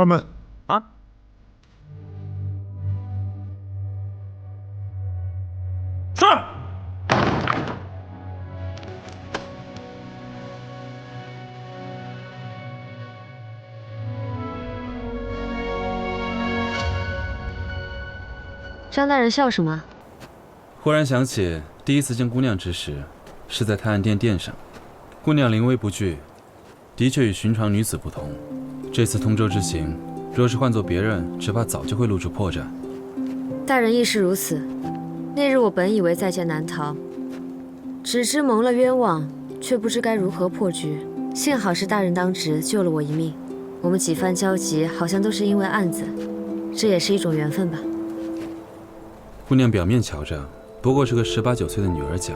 关门！啊！是。张大人笑什么？忽然想起第一次见姑娘之时，是在泰安殿上。姑娘临危不惧，的确与寻常女子不同。这次通州之行，若是换做别人，只怕早就会露出破绽。大人亦是如此。那日我本以为在劫难逃，只知蒙了冤枉，却不知该如何破局。幸好是大人当值，救了我一命。我们几番交集，好像都是因为案子，这也是一种缘分吧。姑娘表面瞧着不过是个18、19岁的女儿家，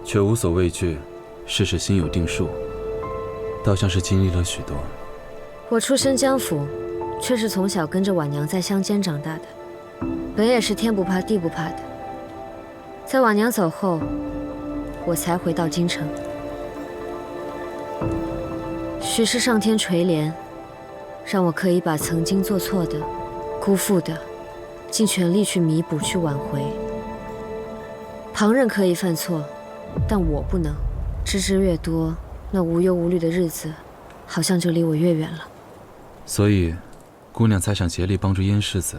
却无所畏惧，事事心有定数，倒像是经历了许多。我出身江府，却是从小跟着婉娘在乡间长大的，本也是天不怕地不怕的。在婉娘走后，我才回到京城。许是上天垂怜，让我可以把曾经做错的、辜负的，尽全力去弥补、去挽回。旁人可以犯错，但我不能。知之越多，那无忧无虑的日子，好像就离我越远了。所以，姑娘才想竭力帮助燕世子。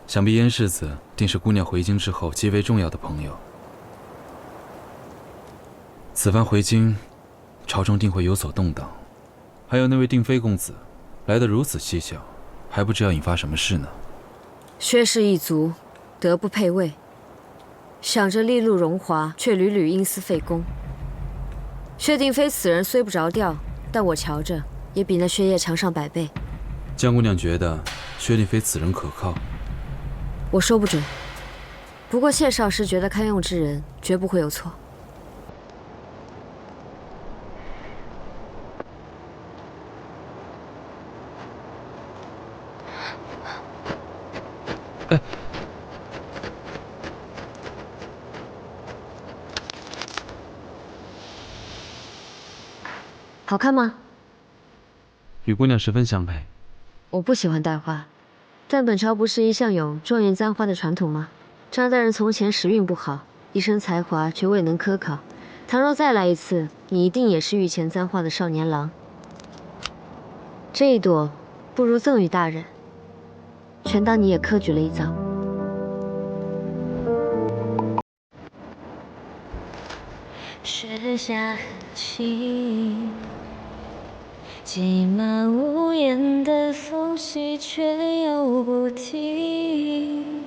想必燕世子定是姑娘回京之后极为重要的朋友。此番回京，朝中定会有所动荡。还有那位定妃公子，来得如此蹊跷，还不知要引发什么事呢。薛氏一族，德不配位，想着利禄荣华，却屡屡因私废公。薛定妃此人虽不着调，但我瞧着也比那薛烨强上100倍。江姑娘觉得薛定妃此人可靠？我说不准，不过谢少师觉得堪用之人，绝不会有错。好看吗？与姑娘十分相配。我不喜欢戴花，但本朝不是一向有状元簪花的传统吗？张大人从前时运不好，一身才华却未能科考。倘若再来一次，你一定也是御前簪花的少年郎。这一朵不如赠与大人，全当你也科举了一遭。雪下很轻，骑马无言的风息却又不停。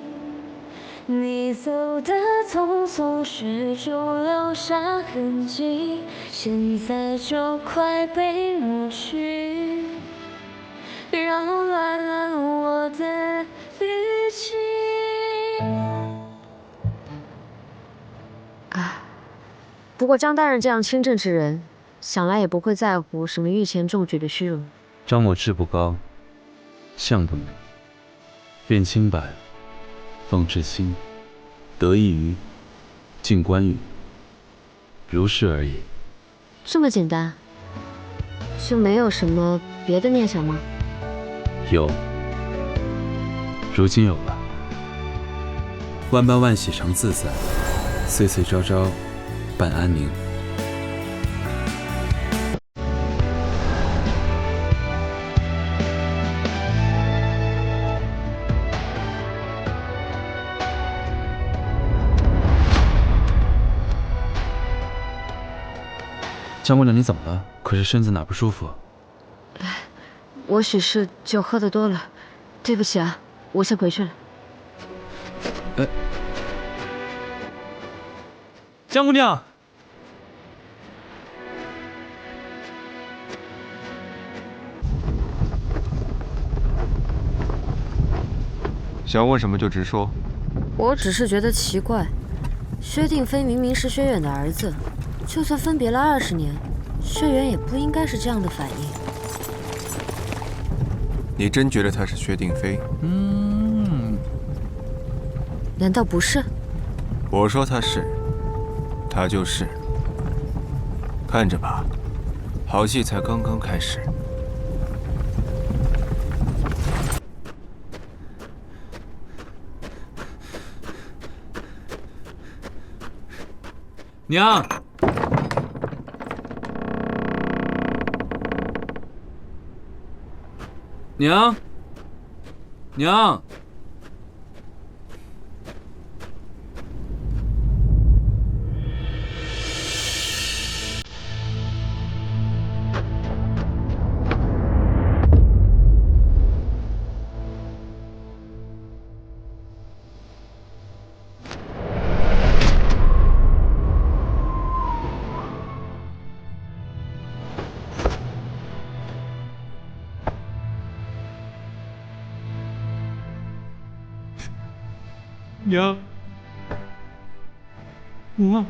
你走的匆匆，雪中留下痕迹，现在就快被抹去，扰乱了我的旅行。不过张大人这样清正之人，想来也不会在乎什么御前中举的虚荣。张某志不高，相不美，便清白，奉至心，得益于进关羽，如是而已。这么简单，就没有什么别的念想吗？有，如今有了。万般万喜常自在，岁岁朝朝伴安宁。江姑娘，你怎么了？可是身子哪不舒服？我许是酒喝得多了，对不起啊，我先回去了。江姑娘，想问什么就直说。我只是觉得奇怪，薛定妃明明是薛远的儿子，就算分别了20年，薛远也不应该是这样的反应。你真觉得她是薛定妃？难道不是？我说她是，她就是。看着吧，好戏才刚刚开始。娘，娘，娘。娘，娘，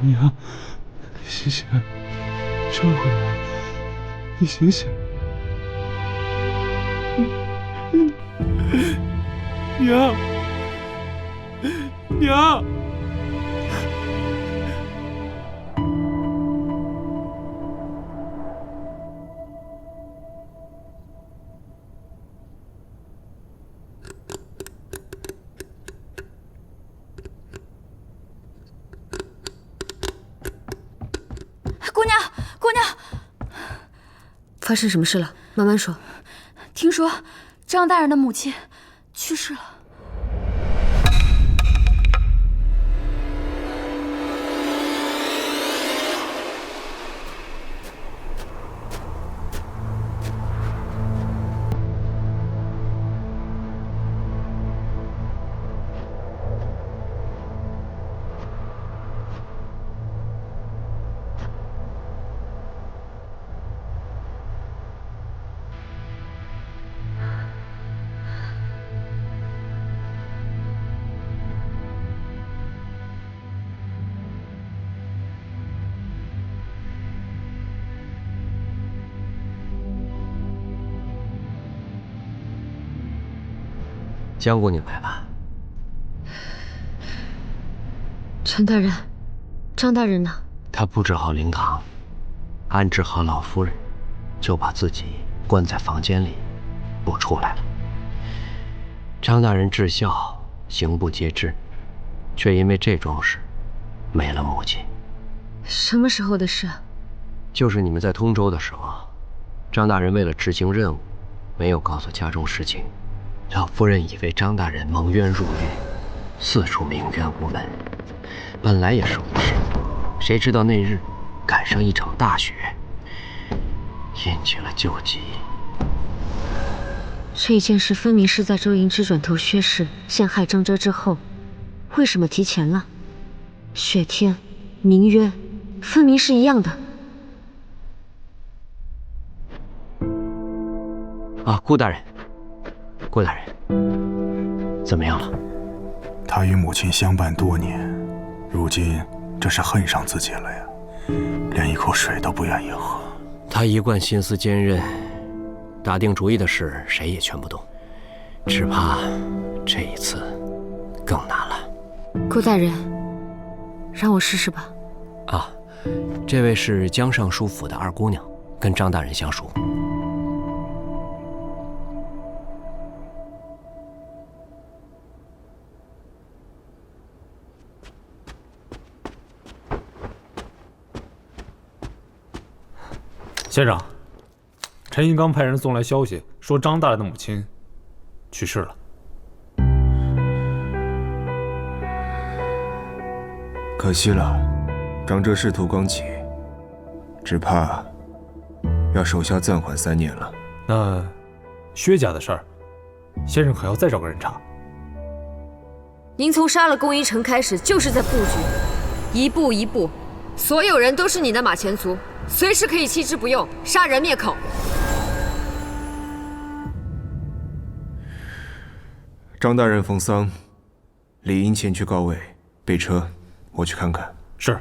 娘，醒醒，救回来，你醒醒，娘，娘。姑娘，姑娘，发生什么事了？慢慢说。听说张大人的母亲去世了。江姑娘来了。陈大人，张大人呢？他布置好灵堂，安置好老夫人，就把自己关在房间里，不出来了。张大人至孝，行不节制，却因为这桩事没了母亲。什么时候的事？就是你们在通州的时候，张大人为了执行任务，没有告诉家中实情。老夫人以为张大人蒙冤入狱，四处鸣冤无门，本来也是无事，谁知道那日赶上一场大雪，引起了救急。这件事分明是在周莹之转投薛氏陷害张哲之后，为什么提前了？雪天、鸣冤，分明是一样的。啊，顾大人，顾大人，怎么样了？他与母亲相伴多年，如今这是恨上自己了呀，连一口水都不愿意喝。他一贯心思坚韧，打定主意的事谁也劝不动，只怕这一次更难了。顾大人，让我试试吧。啊，这位是江尚书府的二姑娘，跟张大人相熟。先生，陈毅刚派人送来消息，说张大人的母亲去世了。可惜了，张哲仕途刚起，只怕要手下暂缓3年了。那薛家的事儿，先生可要再找个人查？您从杀了宫一城开始，就是在布局，一步一步，所有人都是你的马前卒，随时可以弃之不用，杀人灭口。张大人奉丧，理应前去告慰。备车，我去看看。是。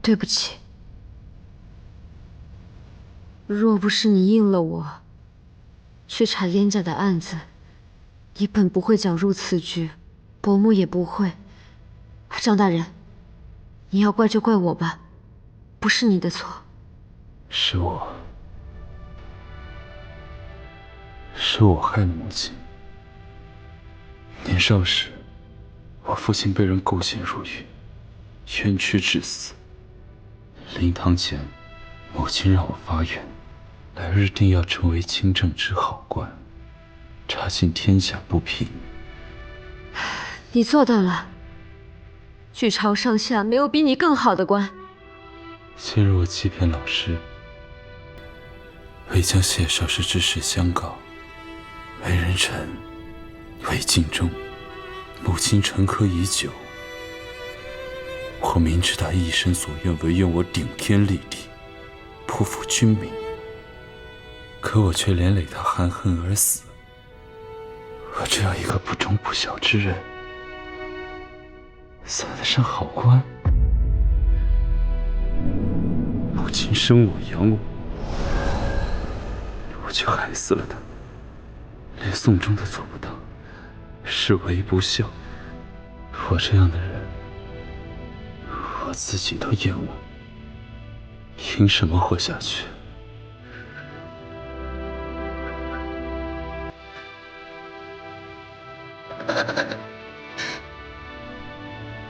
对不起。若不是你应了我，去查燕家的案子，你本不会搅入此局，伯母也不会。张大人，你要怪就怪我吧，不是你的错。是我害了母亲。年少时，我父亲被人构陷入狱，冤屈致死。灵堂前，母亲让我发愿，来日定要成为清正之好官，查尽天下不平。你做到了，巨朝上下没有比你更好的官。今日我欺骗老师，未将谢少师之事相告，为人臣，为尽忠，母亲沉疴已久。我明知他一生所愿，唯愿我顶天立地，不负君命。可我却连累他含恨而死。我这样一个不忠不孝之人，算得上好官？母亲生我养我，我却害死了他，连送终都做不到，是为不孝。我这样的人，我自己都厌恶，凭什么活下去？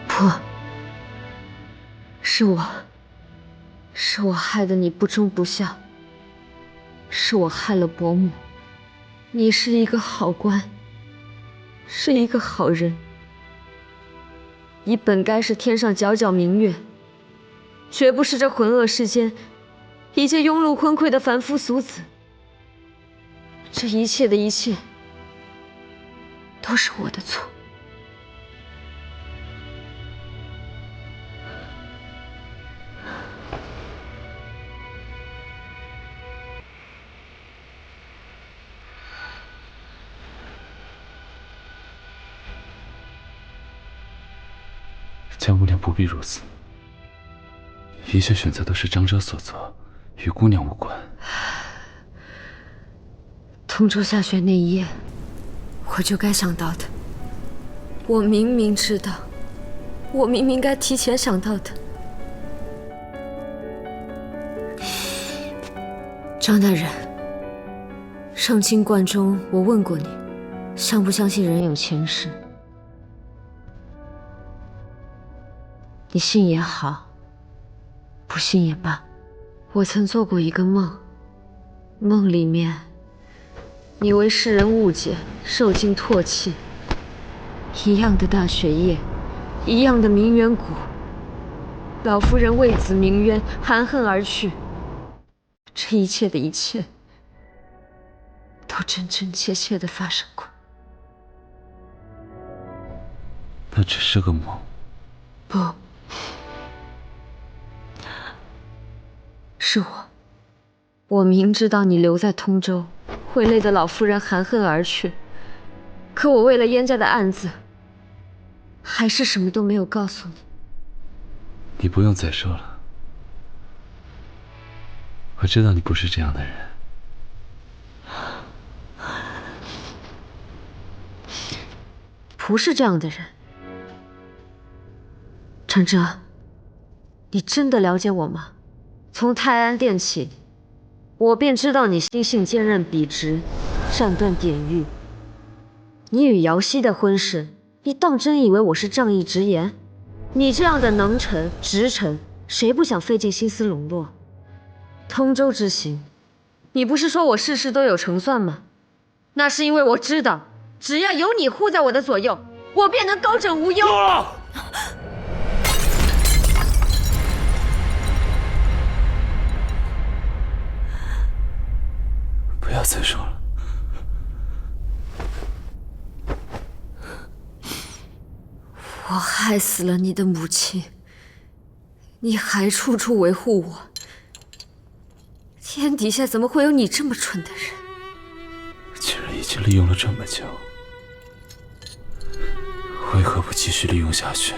不，是我害得你不忠不孝，是我害了伯母。你是一个好官，是一个好人，你本该是天上皎皎明月，绝不是这浑噩世间一介庸碌昏聩的凡夫俗子。这一切的一切，都是我的错。江姑娘不必如此，一切选择都是张哲所做，与姑娘无关。通州下雪那一夜，我就该想到的。我明明知道，我明明该提前想到的。张大人，上清观中，我问过你，相不相信人有前世？你信也好，不信也罢。我曾做过一个梦，梦里面你为世人误解，受尽唾弃。一样的大雪夜，一样的鸣冤谷，老夫人为子鸣冤，含恨而去。这一切的一切，都真真切切的发生过。那只是个梦。不，是我明知道你留在通州会累得老夫人含恨而去，可我为了燕家的案子，还是什么都没有告诉你。你不用再说了，我知道你不是这样的人。不是这样的人。程哲，你真的了解我吗？从泰安殿起，我便知道你心性坚韧笔直，善断典狱。你与瑶溪的婚事，你当真以为我是仗义直言？你这样的能臣直臣，谁不想费尽心思笼络？通州之行，你不是说我事事都有成算吗？那是因为我知道，只要有你护在我的左右，我便能高枕无忧。够了！不要再说了。我害死了你的母亲，你还处处维护我，天底下怎么会有你这么蠢的人？既然已经利用了这么久，为何不继续利用下去？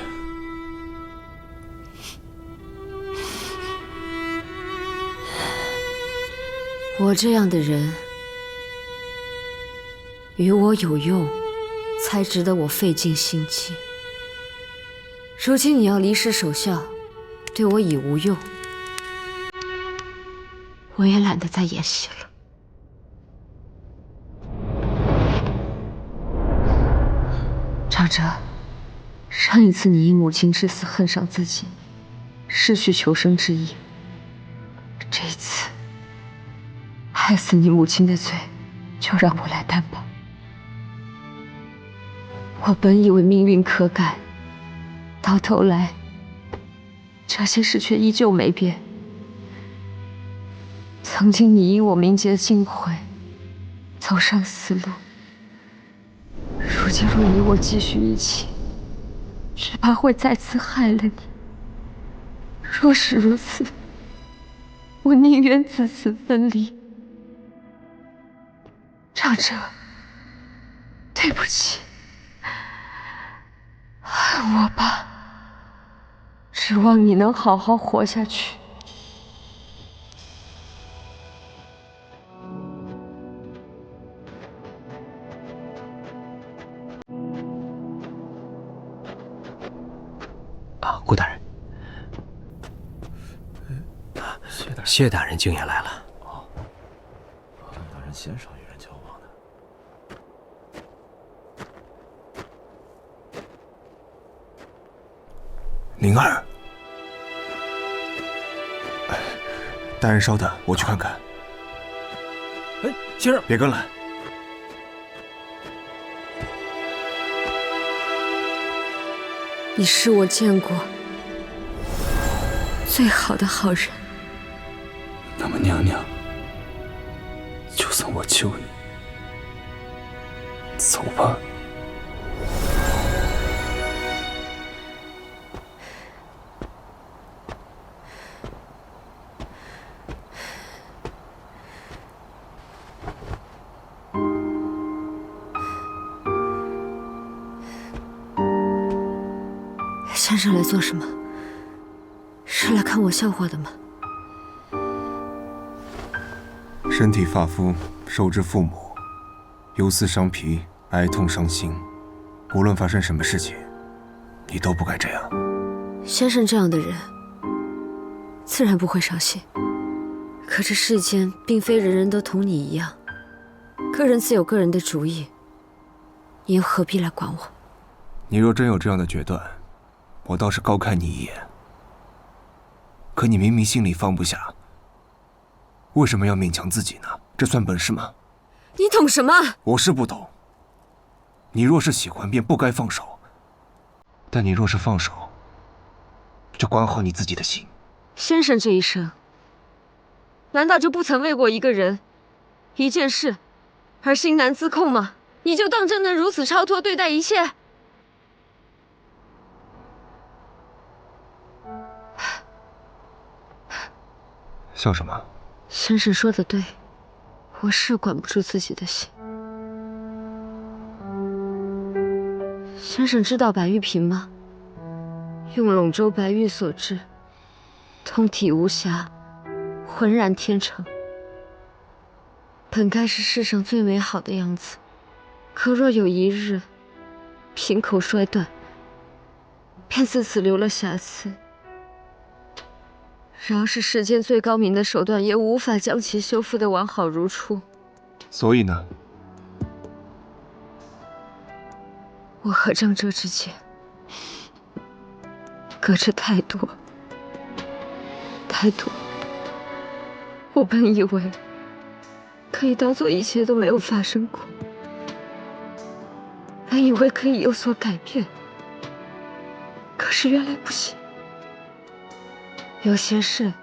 我这样的人，与我有用，才值得我费尽心机。如今你要离世守孝，对我已无用，我也懒得再演戏了。长哲，上一次你因母亲之死恨上自己，失去求生之意。这一次，害死你母亲的罪，就让我来担吧。我本以为命运可改，到头来，这些事却依旧没变。曾经你因我名节尽毁，走上死路。如今若你我继续一起，只怕会再次害了你。若是如此，我宁愿自此分离。长哲，对不起，恨我吧，指望你能好好活下去。顾大人，谢大人竟也来了。哦，大人鲜少与人交往的。灵儿，大人稍等，我去看看。哎，先生，别跟来。你是我见过最好的好人。那么娘娘，就算我救你，走吧。先生来做什么？是来看我笑话的吗？身体发肤受之父母，忧思伤脾，哀痛伤心。无论发生什么事情，你都不该这样。先生这样的人，自然不会伤心。可这世间并非人人都同你一样，个人自有个人的主意，你又何必来管我？你若真有这样的决断，我倒是高看你一眼。可你明明心里放不下，为什么要勉强自己呢？这算本事吗？你懂什么？我是不懂。你若是喜欢，便不该放手；但你若是放手，就管好你自己的心。先生这一生，难道就不曾为过一个人、一件事而心难自控吗？你就当真能如此超脱对待一切？笑什么？先生说的对，我是管不住自己的心。先生知道白玉瓶吗？用陇州白玉所制，通体无瑕，浑然天成，本该是世上最美好的样子。可若有一日瓶口摔断，便自此留了瑕疵。饶是世间最高明的手段，也无法将其修复得完好如初。所以呢？我和张哲之间隔着太多，太多。我本以为可以当做一切都没有发生过，本以为可以有所改变，可是原来不行。有些事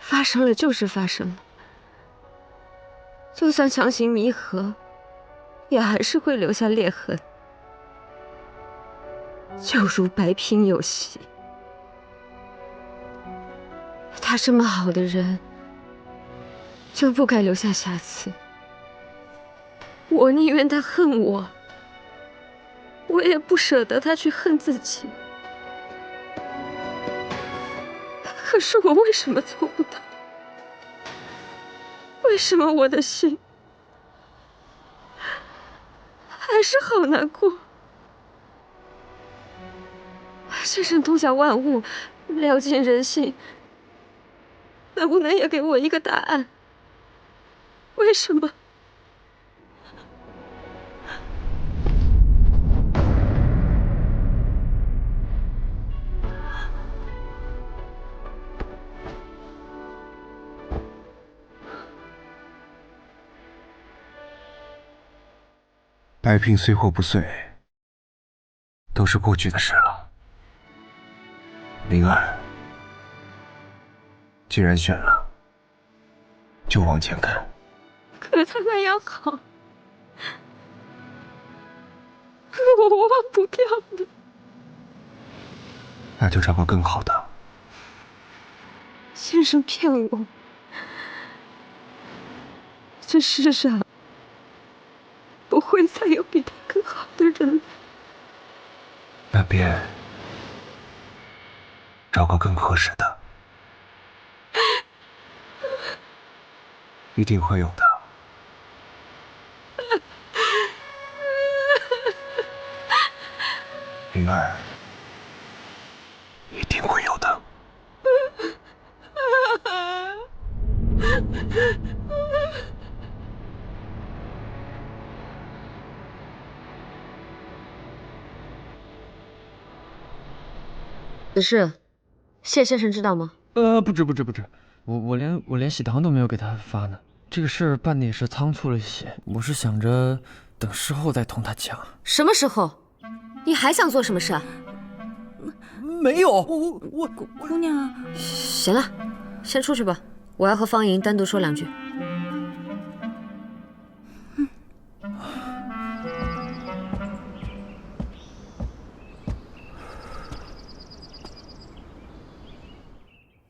发生了就是发生了，就算强行弥合，也还是会留下裂痕。就如白瓶有隙，他这么好的人，就不该留下瑕疵。我宁愿他恨我，我也不舍得他去恨自己。可是我为什么做不到？为什么我的心还是好难过？先生通晓万物，了尽人性，能不能也给我一个答案？为什么？白萍虽或不遂，都是过去的事了。灵儿，既然选了，就往前看。可他那样好，我忘不掉的。那就找个更好的。先生骗我，这世上不会再有比他更好的人了。那便找个更合适的，一定会有的。灵儿，一定会有的。此事，谢先生知道吗？不知，我连喜糖都没有给他发呢。这个事儿办的也是仓促了一些，我是想着等事后再同他讲。什么时候？你还想做什么事啊？没有，姑娘，行了，先出去吧，我要和方莹单独说两句。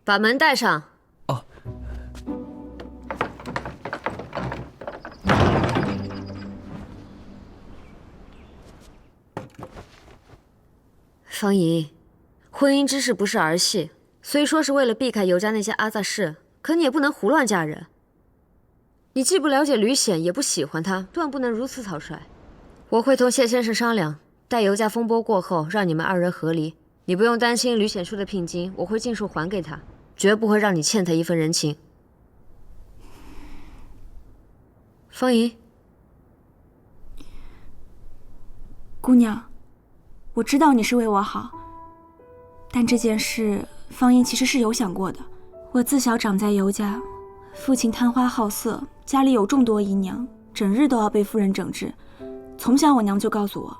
把门带上。哦。方莹，婚姻之事不是儿戏，虽说是为了避开尤家那些阿杂事，可你也不能胡乱嫁人。你既不了解吕显，也不喜欢他，断不能如此草率。我会同谢先生商量，待尤家风波过后，让你们二人和离。你不用担心吕显书的聘金，我会尽数还给他。绝不会让你欠他一份人情。方莹，姑娘，我知道你是为我好，但这件事方英其实是有想过的。我自小长在尤家，父亲贪花好色，家里有众多姨娘，整日都要被夫人整治。从小我娘就告诉我，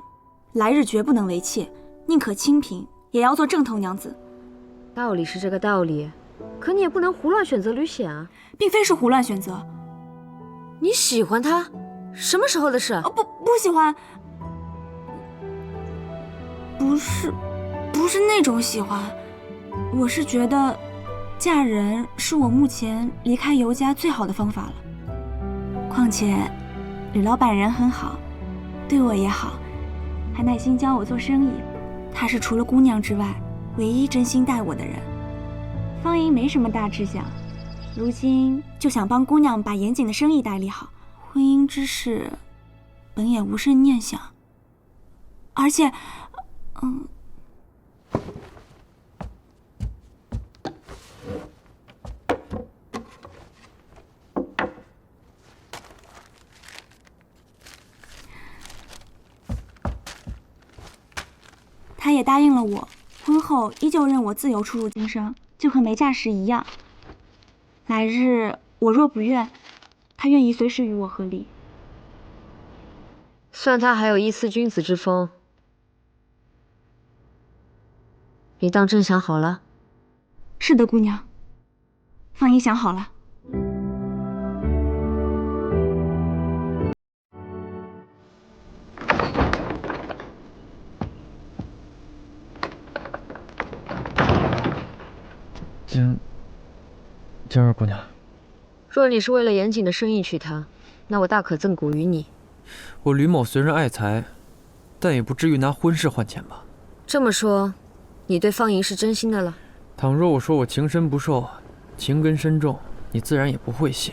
来日绝不能为妾，宁可清贫，也要做正头娘子。道理是这个道理，可你也不能胡乱选择吕显啊。并非是胡乱选择。你喜欢他？什么时候的事？不喜欢。不是那种喜欢，我是觉得嫁人是我目前离开尤家最好的方法了。况且吕老板人很好，对我也好，还耐心教我做生意。他是除了姑娘之外唯一真心待我的人。方莹没什么大志向，如今就想帮姑娘把严谨的生意打理好，婚姻之事本也无甚念想。而且他也答应了我，婚后依旧任我自由出入经商，就和没嫁时一样。来日我若不愿，他愿意随时与我和离。算他还有一丝君子之风。你当真想好了？是的，姑娘。方姨想好了。晶儿姑娘，若你是为了严谨的生意娶她，那我大可赠股于你。我吕某虽然爱财，但也不至于拿婚事换钱吧？这么说，你对方莹是真心的了？倘若我说我情深不寿，情根深重，你自然也不会信。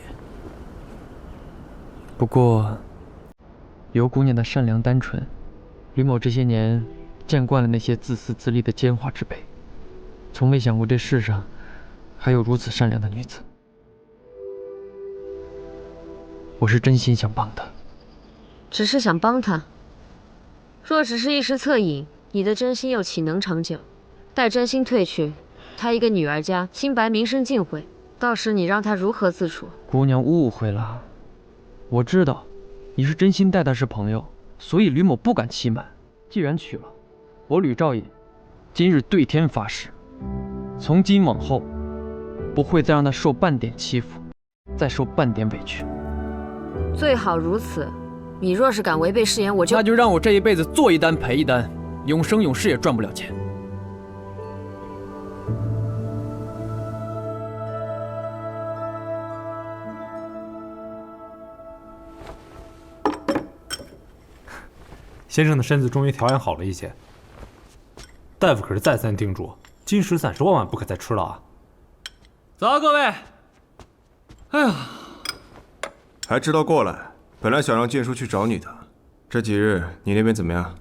不过，尤姑娘的善良单纯，吕某这些年见惯了那些自私自利的奸猾之辈，从未想过这世上还有如此善良的女子。我是真心想帮她，只是想帮她。若只是一时恻隐，你的真心又岂能长久？待真心褪去，她一个女儿家，清白名声尽毁，到时你让她如何自处？姑娘误会了，我知道你是真心待她是朋友，所以吕某不敢欺瞒。既然娶了，我吕兆尹今日对天发誓，从今往后不会再让她受半点欺负，再受半点委屈。最好如此。你若是敢违背誓言，那就让我这一辈子做一单赔一单，永生永世也赚不了钱。先生的身子终于调养好了一些，大夫可是再三叮嘱，金石30万不可再吃了啊！走啊，各位。哎呀，还知道过来。本来想让剑叔去找你的，这几日你那边怎么样？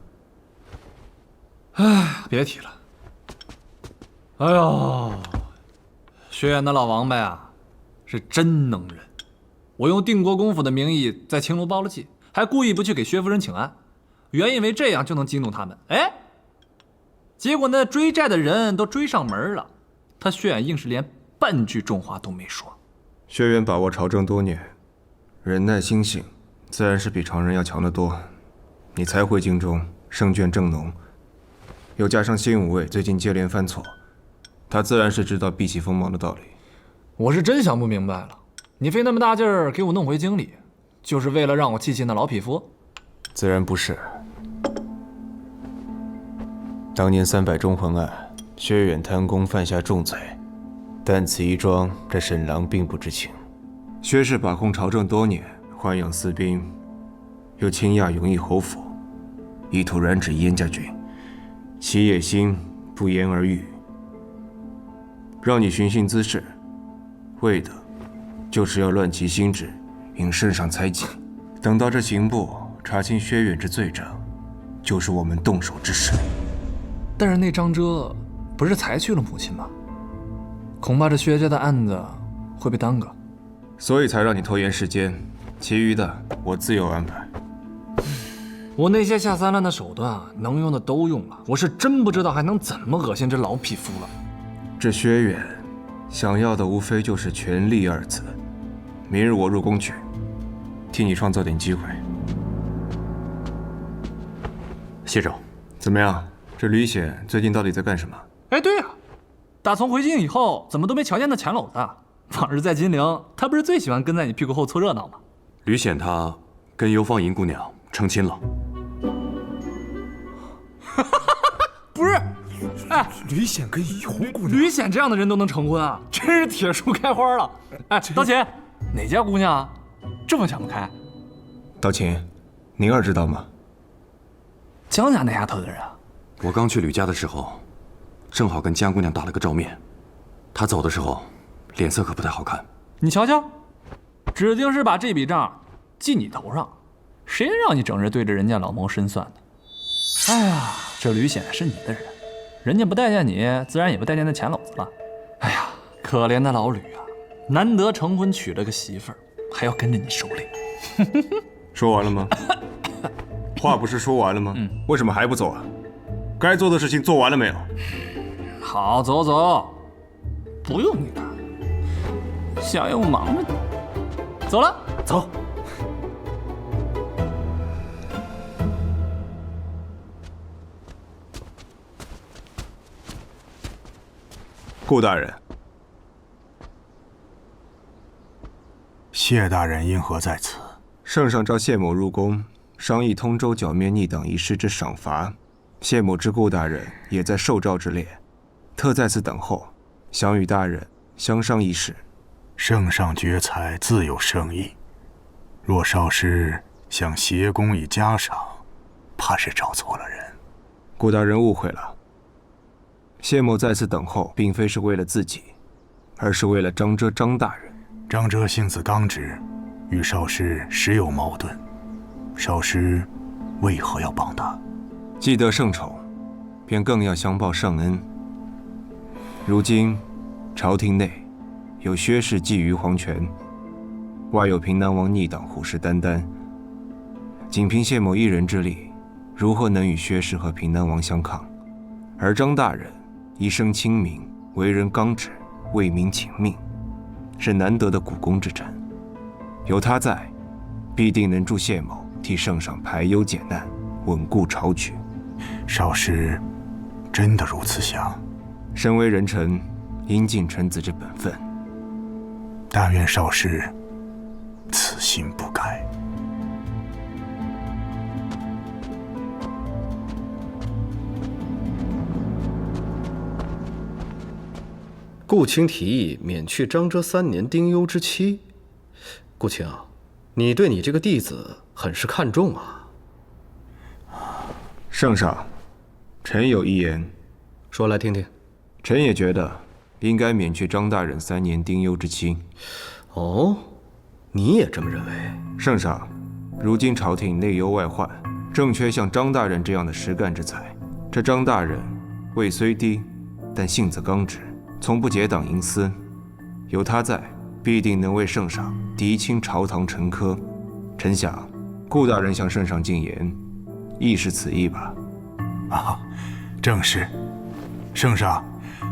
哎，别提了。哎呦，学院的老王八呀，是真能忍。我用定国公府的名义在青楼包了气，还故意不去给薛夫人请安，原以为这样就能激怒他们。哎，结果那追债的人都追上门了，他薛远硬是连半句重话都没说。薛远把握朝政多年，忍耐心性自然是比常人要强得多。你才回京中，胜券正浓，又加上新五卫最近接连犯错，他自然是知道避其锋芒的道理。我是真想不明白了，你费那么大劲儿给我弄回京里，就是为了让我气气那老匹夫？自然不是。当年300忠魂案，薛远贪功犯下重罪，但此一桩，这沈郎并不知情。薛氏把控朝政多年，豢养私兵，又倾轧永义侯府，意图染指燕家军，其野心不言而喻。让你寻衅滋事，为的就是要乱其心智，引圣上猜忌。等到这刑部查清薛远之罪证，就是我们动手之时。但是那张遮不是才去了母亲吗？恐怕这薛家的案子会被耽搁，所以才让你拖延时间。其余的我自有安排。我那些下三滥的手段能用的都用了，我是真不知道还能怎么恶心这老匹夫了。这薛远想要的无非就是权力2字。明日我入宫去，替你创造点机会。谢总，怎么样？这吕显最近到底在干什么？哎，对呀，打从回京以后，怎么都没瞧见那钱篓子？往日在金陵，他不是最喜欢跟在你屁股后凑热闹吗？吕显他跟尤芳莹姑娘成亲了。不是，哎，吕显跟尤姑娘，吕显这样的人都能成婚啊，真是铁树开花了。哎，道琴，哪家姑娘啊？这么想不开？道琴，宁儿知道吗？江家那丫头的人啊。我刚去吕家的时候，正好跟江姑娘打了个照面。她走的时候，脸色可不太好看。你瞧瞧，指定是把这笔账记你头上，谁让你整日对着人家老谋深算的？哎呀，这吕显是你的人，人家不待见你，自然也不待见那钱篓子了。哎呀，可怜的老吕啊，难得成婚娶了个媳妇儿，还要跟着你手里。说完了吗？话不是说完了吗？为什么还不走啊？该做的事情做完了没有？好，走走，不用你干，下又忙着呢。走了，走。顾大人，谢大人因何在此？圣上召谢某入宫，商议通州剿灭逆党一事之赏罚。谢某知顾大人也在受诏之列，特在此等候，想与大人相商一事。圣上决裁自有圣意，若少师想挟公以嘉赏，怕是找错了人。顾大人误会了，谢某在此等候，并非是为了自己，而是为了张遮张大人。张遮性子刚直，与少师时有矛盾，少师为何要帮他？既得圣宠，便更要相报上恩。如今朝廷内有薛氏觊觎皇权，外有平南王逆党虎视眈眈，仅凭谢某一人之力，如何能与薛氏和平南王相抗？而张大人一生清明，为人刚直，为民请命，是难得的股肱之臣。有他在，必定能助谢某替圣上排忧解难，稳固朝局。少师真的如此想？身为人臣，应尽臣子之本分。但愿少师此心不改。顾卿提议免去张遮3年丁忧之期。顾卿，你对你这个弟子很是看重啊。圣上，臣有一言，说来听听。臣也觉得应该免去张大人3年丁忧之期。哦，你也这么认为？圣上，如今朝廷内忧外患，正缺像张大人这样的实干之才。这张大人位虽低，但性子刚直，从不结党营私，有他在，必定能为圣上涤清朝堂陈疴。臣想，顾大人向圣上进言，亦是此意吧？啊，正是。圣上，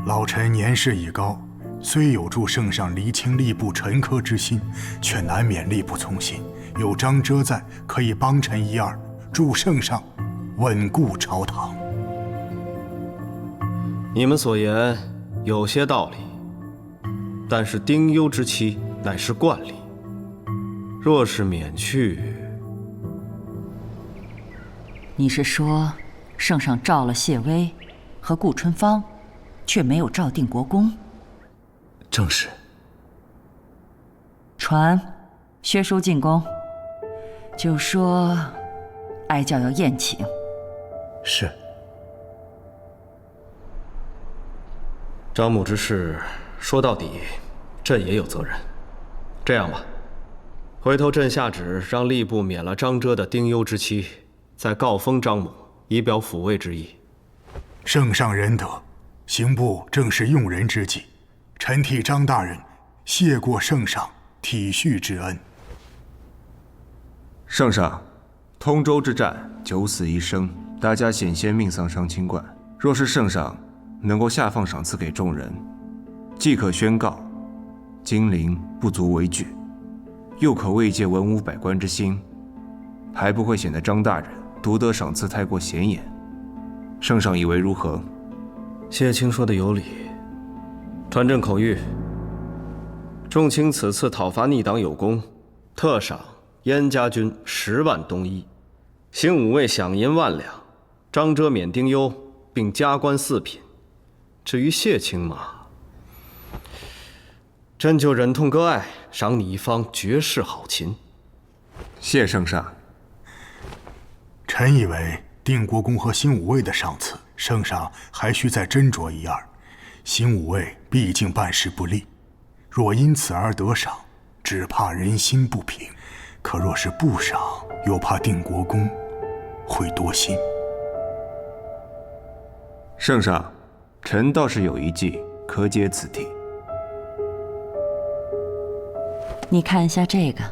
老臣年事已高，虽有助圣上厘清吏部陈疴之心，却难免力不从心。有张遮在，可以帮臣一二，助圣上稳固朝堂。你们所言有些道理，但是丁忧之期乃是惯例，若是免去，你是说圣上召了谢威和顾春芳，却没有召定国公？正是。传薛叔进宫，就说哀教要宴请。是。张母之事，说到底，朕也有责任。这样吧，回头朕下旨让吏部免了张遮的丁忧之期，再告封张母，以表抚慰之意。圣上仁德，刑部正是用人之际，臣替张大人谢过圣上体恤之恩。圣上，通州之战9死1生，大家险些命丧伤清观。若是圣上能够下放赏赐给众人，既可宣告金陵不足为惧，又可慰藉文武百官之心，还不会显得张大人独得赏赐太过显眼。圣上以为如何？谢卿说的有理，传朕口谕：众卿此次讨伐逆党有功，特赏燕家军10万东衣，行5位饷银1万两，张遮免丁忧，并加官4品。至于谢卿嘛，朕就忍痛割爱，赏你一方绝世好琴。谢圣上。臣以为定国公和新武卫的赏赐，圣上还需再斟酌一二。新武卫毕竟办事不力，若因此而得赏，只怕人心不平；可若是不赏，又怕定国公会多心。圣上，臣倒是有一计可解此题。你看一下这个，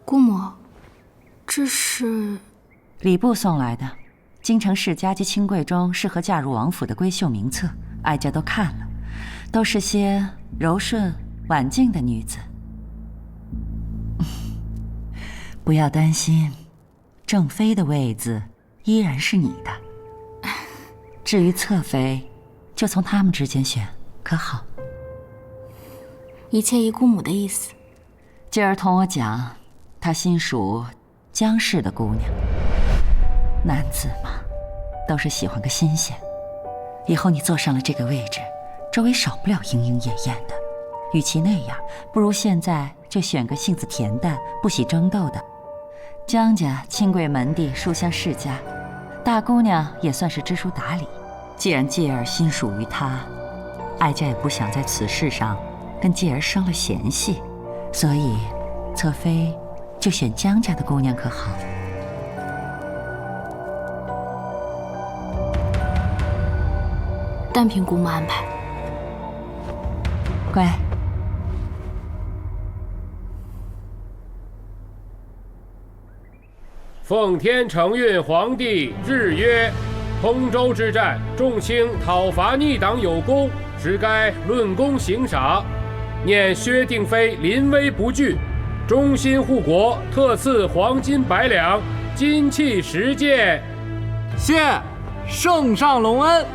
姑母，这是礼部送来的，京城世家及亲贵中适合嫁入王府的闺秀名册，哀家都看了，都是些柔顺婉静的女子。不要担心，正妃的位子依然是你的。至于侧妃，就从他们之间选，可好？一切依姑母的意思。今儿同我讲，她心属江氏的姑娘。男子嘛，都是喜欢个新鲜。以后你坐上了这个位置，周围少不了莺莺燕燕的。与其那样，不如现在就选个性子恬淡、不喜争斗的。江家亲贵门第，书香世家，大姑娘也算是知书达理。既然介儿心属于她，哀家也不想在此事上跟介儿生了嫌隙，所以侧妃就选江家的姑娘可好？单凭姑母安排。乖。奉天承运皇帝日曰：通州之战，众卿讨伐逆党有功，实该论功行赏。念薛定妃临危不惧，忠心护国，特赐黄金100两，金器10件。谢圣上隆恩。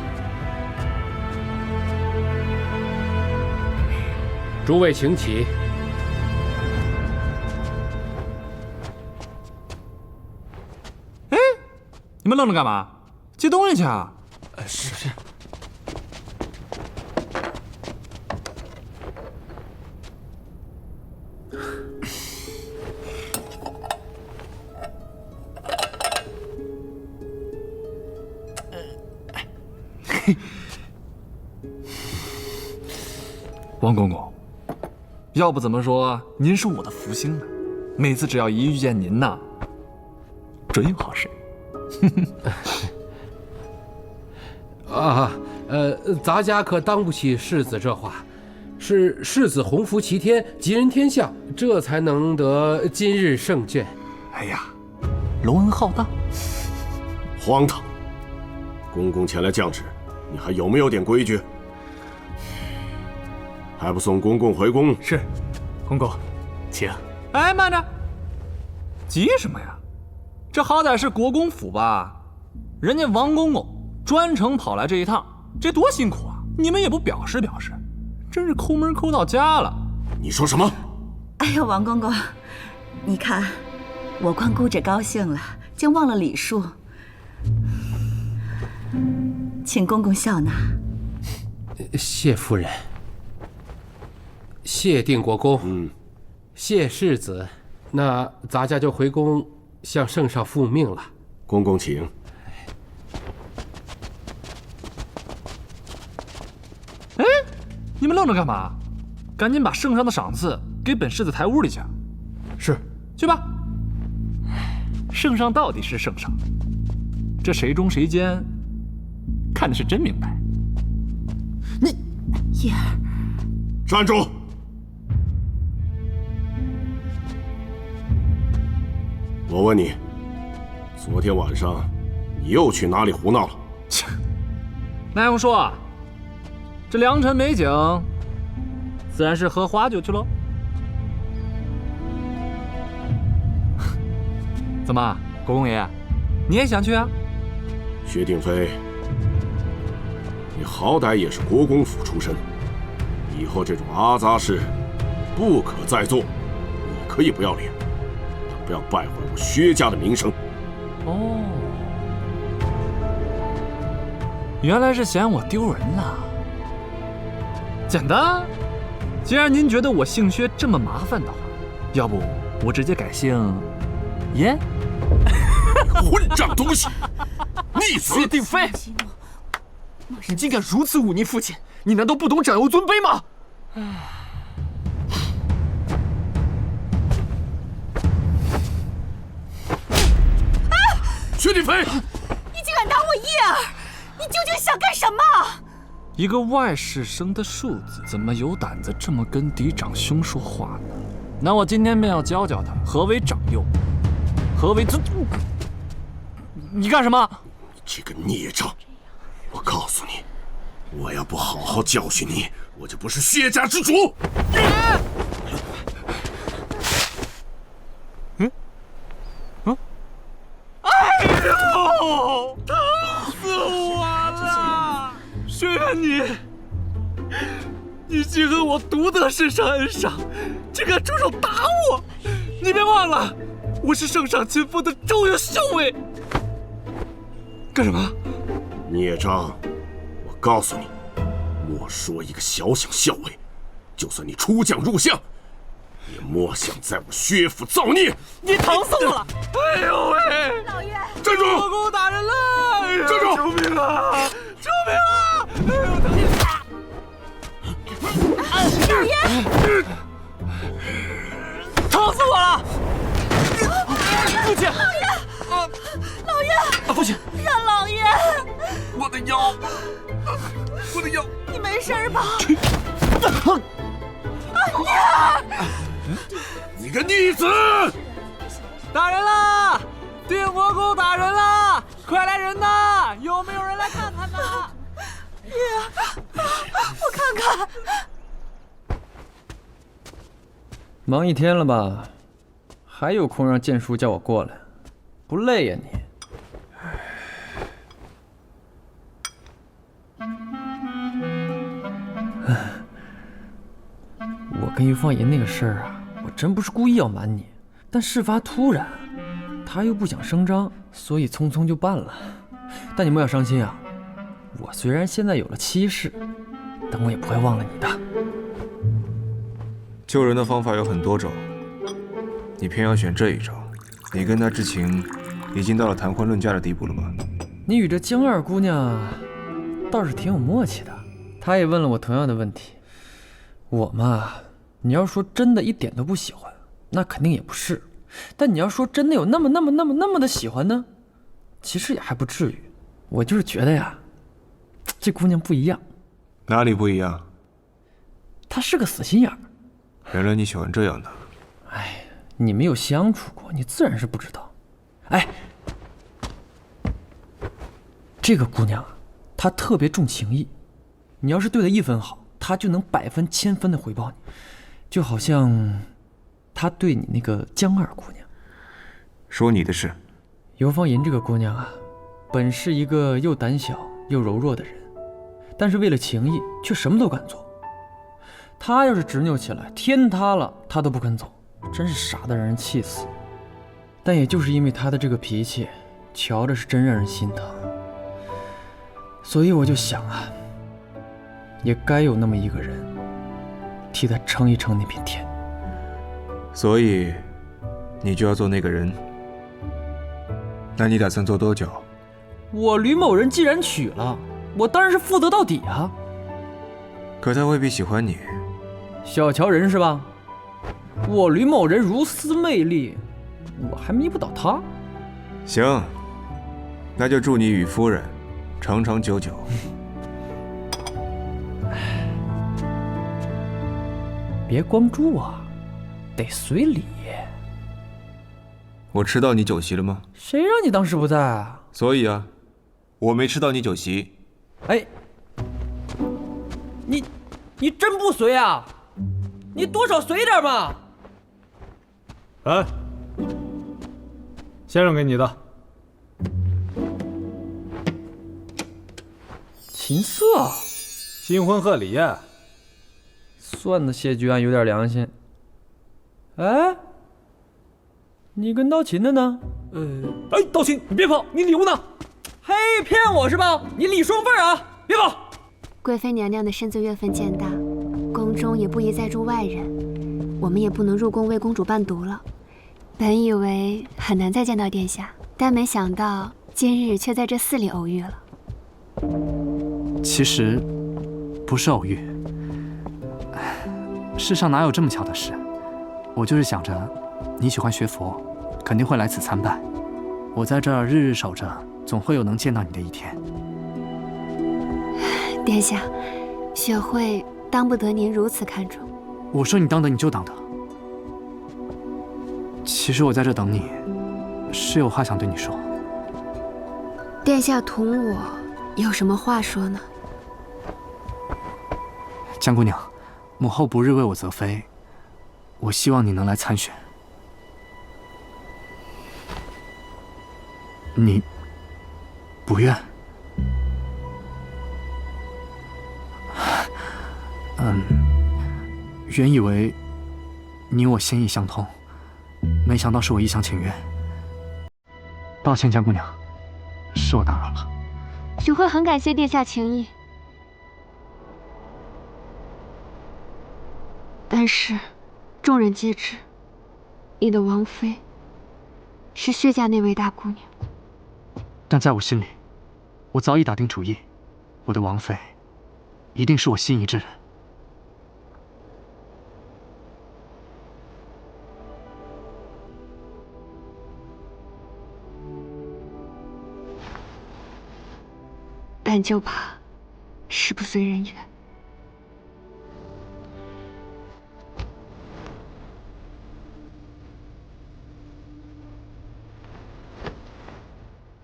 诸位请起。哎，你们愣着干嘛？接东西去啊！是。王公公，要不怎么说您是我的福星呢？每次只要一遇见您呐，准有好事。咱家可当不起世子这话，是世子鸿福齐天，吉人天相，这才能得今日圣眷。哎呀，隆恩浩荡，荒唐！公公前来降旨，你还有没有点规矩？还不送公公回宫？是，公公，请。哎，慢着，急什么呀？这好歹是国公府吧？人家王公公专程跑来这一趟，这多辛苦啊！你们也不表示表示，真是抠门抠到家了。你说什么？哎呦，王公公，你看，我光顾着高兴了，竟忘了礼数，请公公笑纳。谢夫人。谢定国公，谢世子，那咱家就回宫向圣上复命了。公公请。哎，你们愣着干嘛？赶紧把圣上的赏赐给本世子抬屋里去。是，去吧。圣上到底是圣上，这谁忠谁奸，看的是真明白。你，叶儿，站住！我问你，昨天晚上你又去哪里胡闹了？切，那用说啊，这良辰美景，自然是喝花酒去喽。怎么，国公爷，你也想去啊？薛定妃，你好歹也是国公府出身，以后这种阿杂事不可再做。你可以不要脸，但不要败坏我薛家的名声。哦，原来是嫌我丢人了。简单，既然您觉得我姓薛这么麻烦的话，要不我直接改姓燕。混账东西，逆子！薛定妃，你竟敢如此忤逆父亲，你难道不懂长幼尊卑吗？薛定妃，你竟敢打我叶儿，你究竟想干什么？一个外室生的庶子，怎么有胆子这么跟嫡长兄说话呢？那我今天便要教教他何为长幼，何为尊。你干什么？这个孽障！我告诉你，我要不好好教训你，我就不是薛家之主。哎呦，疼死我了！薛远你竟和我独得圣上恩赏，竟敢出手打我！你别忘了，我是圣上亲封的重要校尉。干什么？孽障！我告诉你，莫说一个小小校尉，就算你出将入相，也莫想在我薛府造孽！你疼死我了！哎呦喂！老爷，站住！国公打人了！站住！救命啊！救命啊！哎呦，疼！老爷，他疼死我了！父亲，老爷，父亲，让老爷，我的腰，我的腰，你没事吧？你个逆子！打人啦！定国公打人啦！快来人呐！有没有人来看看呐？爷，我看看。忙一天了吧？还有空让剑叔叫我过来，不累呀你？我跟于放爷那个事儿啊，我真不是故意要瞒你，但事发突然，他又不想声张，所以匆匆就办了。但你莫要伤心啊，我虽然现在有了妻室，但我也不会忘了你的。救人的方法有很多种，你偏要选这一招。你跟他之情已经到了谈婚论嫁的地步了吗？你与这江二姑娘倒是挺有默契的，她也问了我同样的问题。我嘛，你要说真的一点都不喜欢，那肯定也不是。但你要说真的有那么的喜欢呢，其实也还不至于。我就是觉得呀，这姑娘不一样。哪里不一样？她是个死心眼儿。原来你喜欢这样的。哎，你没有相处过，你自然是不知道。哎，这个姑娘啊，她特别重情义。你要是对她1分好，她就能100分1000分的回报你，就好像她对你那个江二姑娘。说你的事。尤芳银这个姑娘啊，本是一个又胆小又柔弱的人，但是为了情义，却什么都敢做。她要是执拗起来，天塌了她都不肯走，真是傻得让人气死。但也就是因为她的这个脾气，瞧着是真让人心疼。所以我就想啊，也该有那么一个人，替她撑一撑那片天。所以，你就要做那个人。那你打算做多久？我吕某人既然娶了，我当然是负责到底啊。可他未必喜欢你。小瞧人是吧？我吕某人如斯魅力，我还迷不倒他。行，那就祝你与夫人长长久久。别光祝啊，得随礼。我吃到你酒席了吗？谁让你当时不在啊？所以啊，我没吃到你酒席。哎，你真不随啊？你多少随点嘛！来，先生给你的。琴瑟，新婚贺礼呀。算的谢居安有点良心。哎，你跟刀琴的呢？哎，刀琴，你别跑，你礼物呢？嘿，骗我是吧？你礼双份啊！别跑！贵妃娘娘的身子月份渐大，宫中也不宜再住外人，我们也不能入宫为公主伴读了。本以为很难再见到殿下，但没想到今日却在这寺里偶遇了。其实不是偶遇，世上哪有这么巧的事？我就是想着你喜欢学佛，肯定会来此参拜。我在这儿日日守着，总会有能见到你的一天。殿下，雪慧当不得您如此看重。我说你当得你就当得。其实我在这等你，是有话想对你说。殿下同我有什么话说呢？江姑娘，母后不日为我择妃，我希望你能来参选。你不愿？原以为你我心意相通，没想到是我一厢情愿。抱歉，江姑娘，是我打扰了。雪慧很感谢殿下情谊，但是众人皆知，你的王妃是薛家那位大姑娘。但在我心里，我早已打定主意，我的王妃一定是我心仪之人。但就怕事不遂人愿。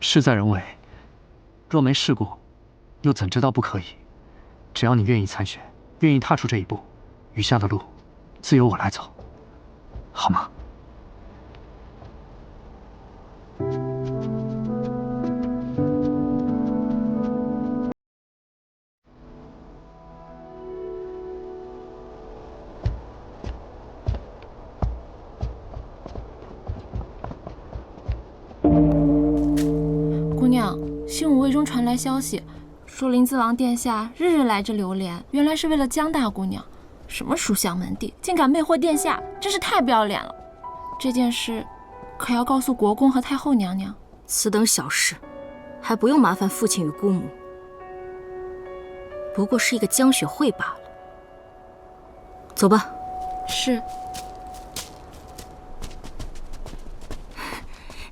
事在人为，若没试过，又怎知道不可以？只要你愿意参选，愿意踏出这一步，余下的路自由我来走，好吗？姑娘，新武卫中传来消息，说临淄王殿下日日来这流连，原来是为了江大姑娘。什么书香门第，竟敢魅惑殿下，真是太不要脸了！这件事可要告诉国公和太后娘娘。此等小事，还不用麻烦父亲与姑母，不过是一个江雪慧罢了。走吧。是。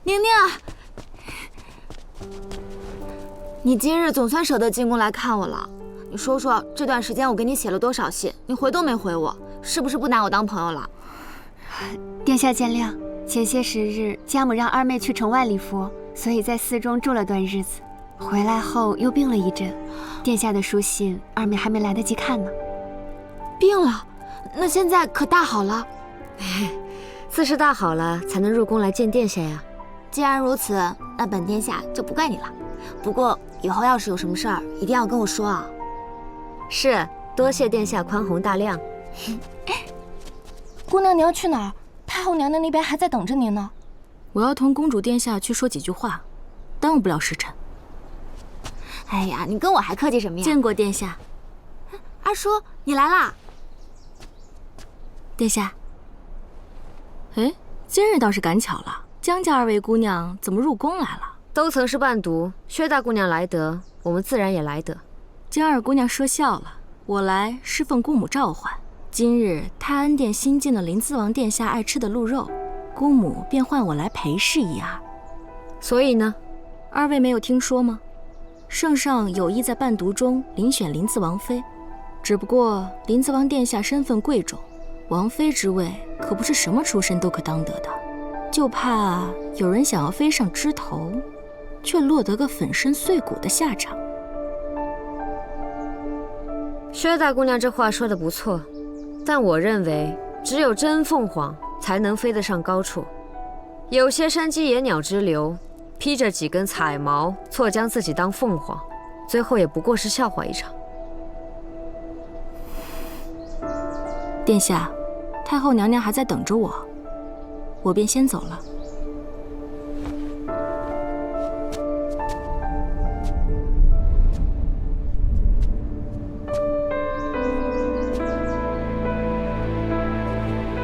宁宁，你今日总算舍得进宫来看我了。你说说，这段时间我给你写了多少信，你回都没回我，是不是不拿我当朋友了？殿下见谅，前些时日家母让二妹去城外礼佛，所以在寺中住了段日子。回来后又病了一阵，殿下的书信二妹还没来得及看呢。病了？那现在可大好了？自是大好了，才能入宫来见殿下呀。既然如此，那本殿下就不怪你了。不过以后要是有什么事儿，一定要跟我说啊。是，多谢殿下宽宏大量。姑娘，你要去哪儿？太后娘娘那边还在等着您呢。我要同公主殿下去说几句话，耽误不了时辰。哎呀，你跟我还客气什么呀？见过殿下。二叔，你来啦。殿下。哎，今日倒是赶巧了，江家二位姑娘怎么入宫来了？都曾是伴读，薛大姑娘来得，我们自然也来得。江二姑娘说笑了，我来是奉姑母召唤。今日泰安殿新进了临淄王殿下爱吃的鹿肉，姑母便唤我来陪侍一二。所以呢，二位没有听说吗？圣上有意在伴读中遴选临淄王妃，只不过临淄王殿下身份贵重，王妃之位可不是什么出身都可当得的，就怕有人想要飞上枝头，却落得个粉身碎骨的下场。薛大姑娘这话说得不错，但我认为只有真凤凰才能飞得上高处。有些山鸡野鸟之流，披着几根彩毛，错将自己当凤凰，最后也不过是笑话一场。殿下，太后娘娘还在等着我，我便先走了。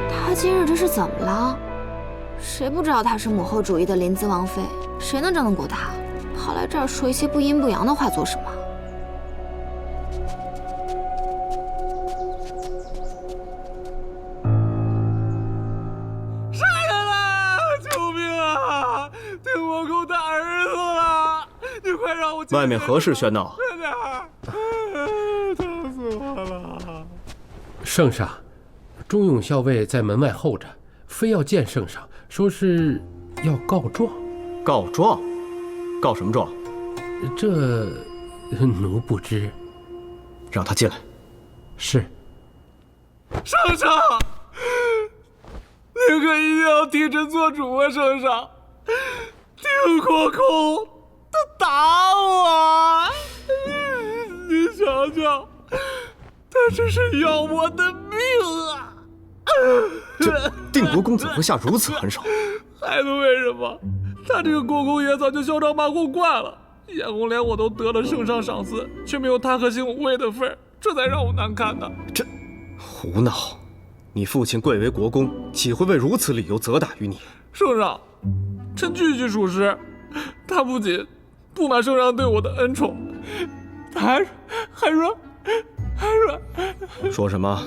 他今日这是怎么了？谁不知道她是母后主义的临淄王妃？谁能争得过她？跑来这儿说一些不阴不阳的话做什么？杀人了！救命啊！定国公的儿子了！你快让我……外面何事喧闹？疼死我了！圣上，忠勇校尉在门外候着，非要见圣上，说是要告状。告状？告什么状？这奴不知。让他进来。是。圣上，您可一定要替朕做主啊！圣上，定国公他打我，您想想，他这是要我的命啊！这定国公怎会下如此狠手？还能为什么？他这个国公爷早就嚣张跋扈惯了，眼红连我都得了圣上赏赐，却没有他和新武卫的份儿，这才让我难堪呢。这胡闹！你父亲贵为国公，岂会为如此理由责打于你？圣上，臣句句属实。他不仅不满圣上对我的恩宠，他还说什么？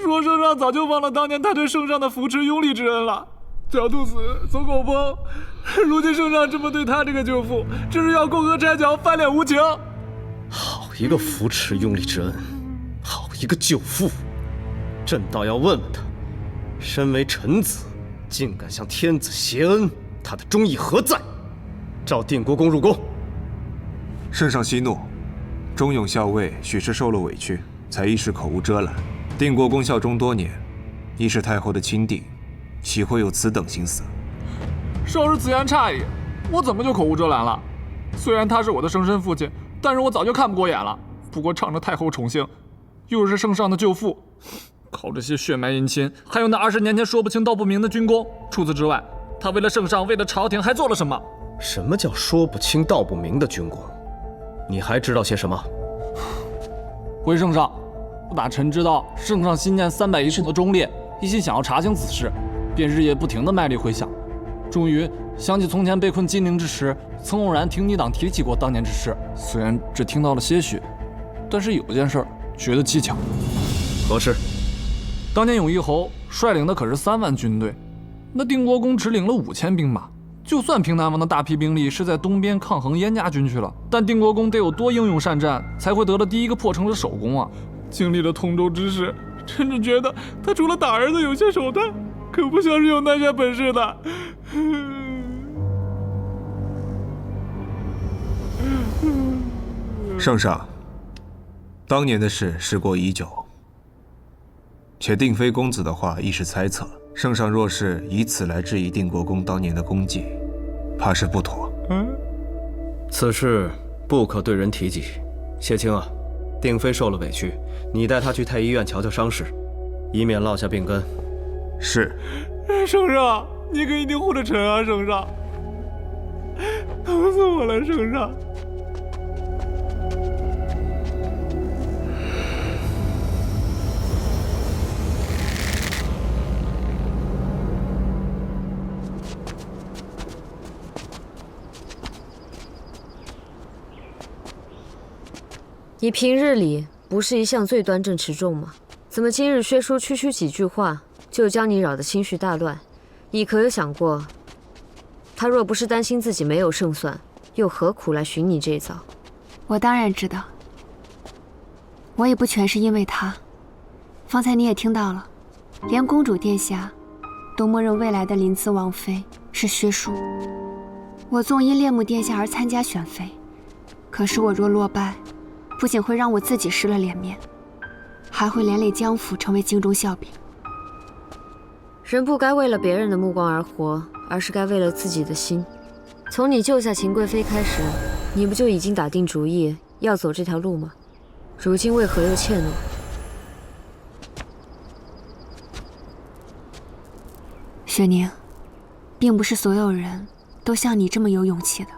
说圣上早就忘了当年他对圣上的扶持拥立之恩了。小兔死，走狗烹，如今圣上这么对他这个舅父，这是要共和拆剿，翻脸无情。好一个扶持拥立之恩，好一个救父！朕倒要问问他，身为臣子，竟敢向天子挟恩，他的忠义何在？召定国公入宫。圣上息怒，忠勇校尉许是受了委屈，才一时口无遮拦。定国公效忠多年，亦是太后的亲弟，岂会有此等心思？稍是此言差矣，我怎么就口无遮拦了？虽然他是我的生身父亲，但是我早就看不过眼了。不过仗着太后宠幸，又是圣上的舅父，靠这些血脉姻亲，还有那20年前说不清道不明的军功，除此之外，他为了圣上，为了朝廷，还做了什么？什么叫说不清道不明的军功？你还知道些什么？回圣上，不打臣知道圣上心念300一世的忠烈，一心想要查清此事，便日夜不停地卖力回想，终于想起从前被困金陵之时，曾偶然听你党提起过当年之事。虽然只听到了些许，但是有件事觉得蹊跷。何事？当年永义侯率领的可是3万军队，那定国公只领了5000兵马。就算平南王的大批兵力是在东边抗衡燕家军去了，但定国公得有多英勇善战，才会得了第一个破城的首功啊！经历了通州之事，甚至觉得他除了打儿子有些手段，可不像是有那些本事的。圣上，当年的事时过已久，且定妃公子的话亦是猜测。圣上若是以此来质疑定国公当年的功绩，怕是不妥。此事不可对人提及。谢卿啊，定妃受了委屈，你带她去太医院瞧瞧伤势，以免落下病根。是。圣上，你可一定护着臣啊！圣上，疼死我了！圣上。你平日里不是一向最端正持重吗？怎么今日薛叔区区几句话，就将你扰得心绪大乱？你可有想过，他若不是担心自己没有胜算，又何苦来寻你这一遭？我当然知道，我也不全是因为他。方才你也听到了，连公主殿下都默认未来的临淄王妃是薛叔。我纵因恋慕殿下而参加选妃，可是我若落败，不仅会让我自己失了脸面，还会连累江府成为京中笑柄。人不该为了别人的目光而活，而是该为了自己的心。从你救下秦贵妃开始，你不就已经打定主意要走这条路吗？如今为何又怯懦？雪宁，并不是所有人都像你这么有勇气的。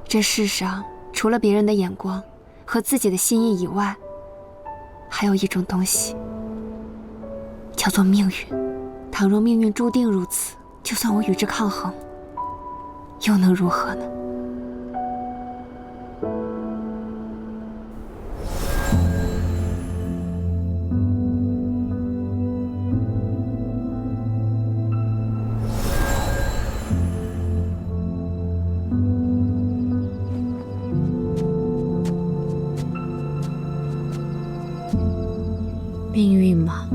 这世上除了别人的眼光和自己的心意以外，还有一种东西，叫做命运。倘若命运注定如此，就算我与之抗衡，又能如何呢？命运吗？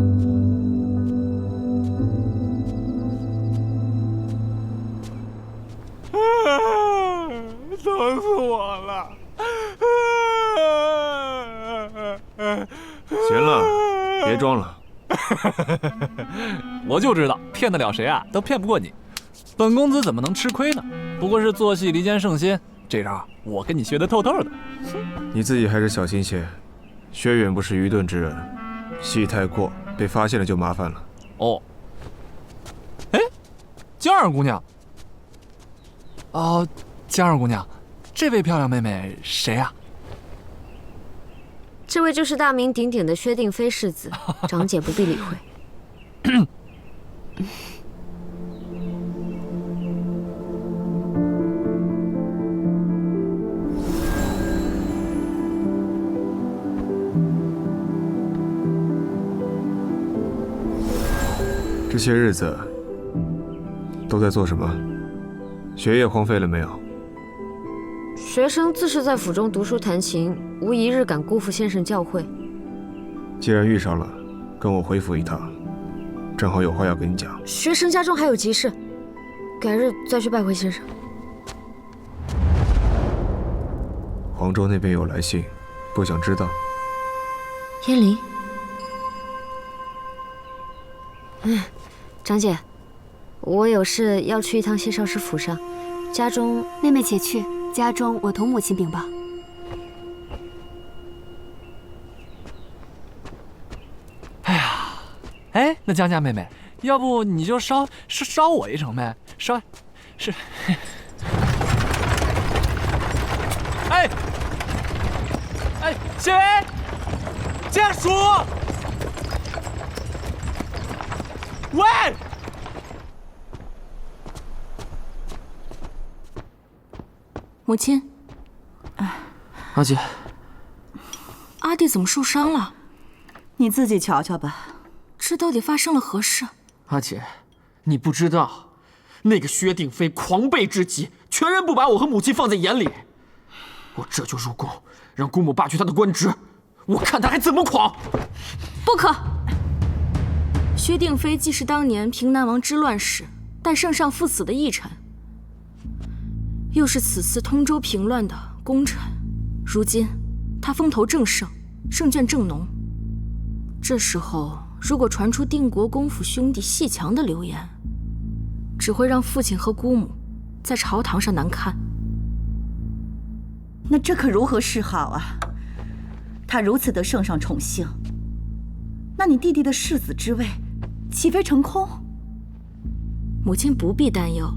疼死我了！行了，别装了。我就知道骗得了谁啊，都骗不过你。本公子怎么能吃亏呢？不过是做戏离间圣仙，这招我跟你学得透透的。你自己还是小心些，薛远不是愚钝之人，戏太过，被发现了就麻烦了。哦，哎，江二姑娘。哦，江二姑娘，这位漂亮妹妹谁啊？这位就是大名鼎鼎的薛定妃世子，长姐不必理会。这些日子都在做什么？学业荒废了没有？学生自是在府中读书弹琴，无一日敢辜负先生教诲。既然遇上了，跟我回府一趟，正好有话要跟你讲。学生家中还有急事，改日再去拜会先生。黄州那边有来信，不想知道。燕离，长姐，我有事要去一趟谢少师府上，家中……妹妹且去，家中我同母亲禀报。哎，那江家妹妹，要不你就捎我一程呗？是。哎，谢薇，家属，喂，母亲，阿姐，阿弟怎么受伤了？你自己瞧瞧吧。这到底发生了何事？阿姐，你不知道，那个薛定飞狂悖至极，全然不把我和母亲放在眼里。我这就入宫，让姑母罢去他的官职，我看他还怎么狂！不可！薛定飞既是当年平南王之乱时待圣上赴死的义臣，又是此次通州平乱的功臣。如今他风头正盛，胜券正浓。这时候如果传出定国公府兄弟戏强的流言，只会让父亲和姑母在朝堂上难堪。那这可如何是好啊？他如此得圣上宠幸，那你弟弟的世子之位，岂非成空？母亲不必担忧，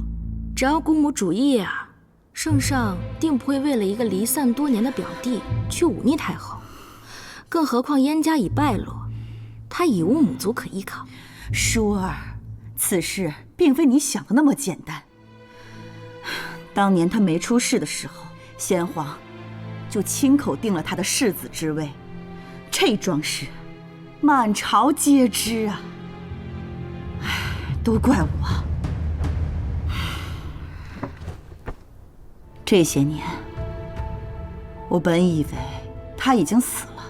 只要姑母主意啊，圣上定不会为了一个离散多年的表弟去忤逆太后。更何况燕家已败落，他已无母族可依靠。淑儿，此事并非你想的那么简单。当年他没出事的时候，先皇就亲口定了他的世子之位，这桩事满朝皆知啊！唉，都怪我。这些年，我本以为他已经死了，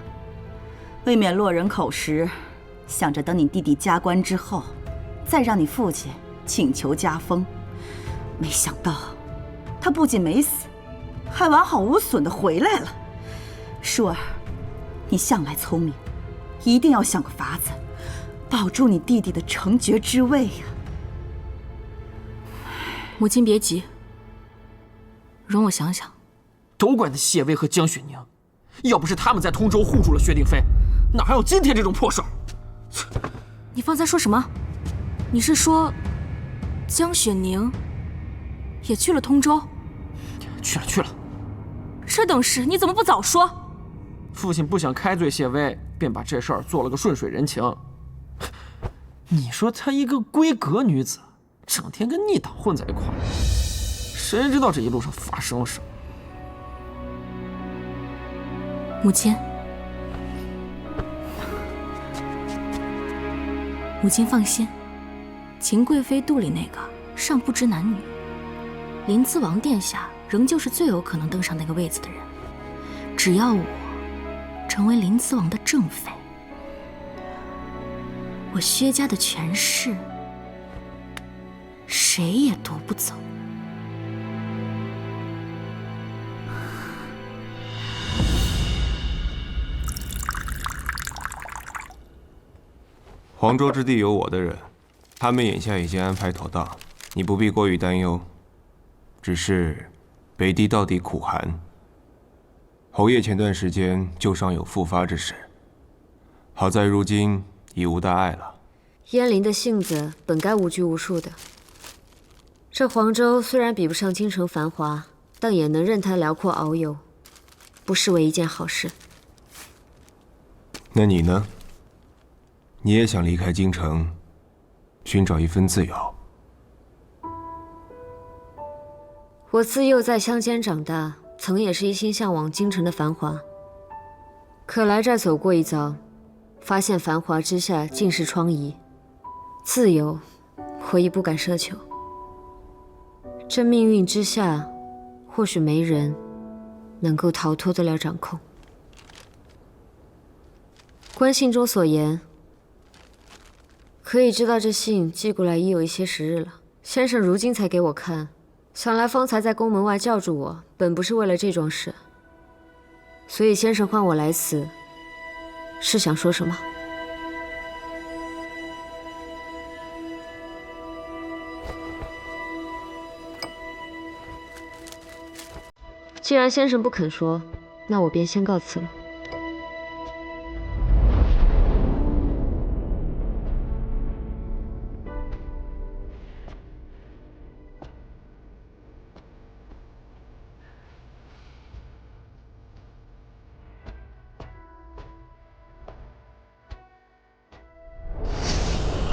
未免落人口实，想着等你弟弟加官之后，再让你父亲请求加封。没想到，他不仅没死，还完好无损地回来了。淑儿，你向来聪明，一定要想个法子，保住你弟弟的承爵之位呀。母亲别急，容我想想。都怪那谢薇和江雪宁，要不是他们在通州护住了薛定飞，哪还有今天这种破事儿？你方才说什么？你是说江雪宁也去了通州？去了。这等事你怎么不早说？父亲不想开罪谢薇，便把这事儿做了个顺水人情。你说她一个闺阁女子，整天跟逆党混在一块儿，谁知道这一路上发生了什么？母亲，母亲放心，秦贵妃肚里那个尚不知男女，临淄王殿下仍旧是最有可能登上那个位子的人。只要我成为临淄王的正妃，我薛家的权势谁也夺不走。黄州之地有我的人，他们眼下已经安排妥当，你不必过于担忧。只是北地到底苦寒，侯爷前段时间旧伤有复发之势，好在如今已无大碍了。燕林的性子本该无拘无束的，这黄州虽然比不上京城繁华，但也能任他辽阔遨游，不失为一件好事。那你呢？你也想离开京城，寻找一份自由？我自幼在乡间长大，曾也是一心向往京城的繁华。可来这儿走过一遭，发现繁华之下尽是疮痍，自由我亦不敢奢求。这命运之下，或许没人能够逃脱得了掌控。观信中所言，可以知道这信寄过来已有一些时日了。先生如今才给我看，想来方才在宫门外叫住我，本不是为了这桩事。所以先生唤我来此，是想说什么？既然先生不肯说，那我便先告辞了。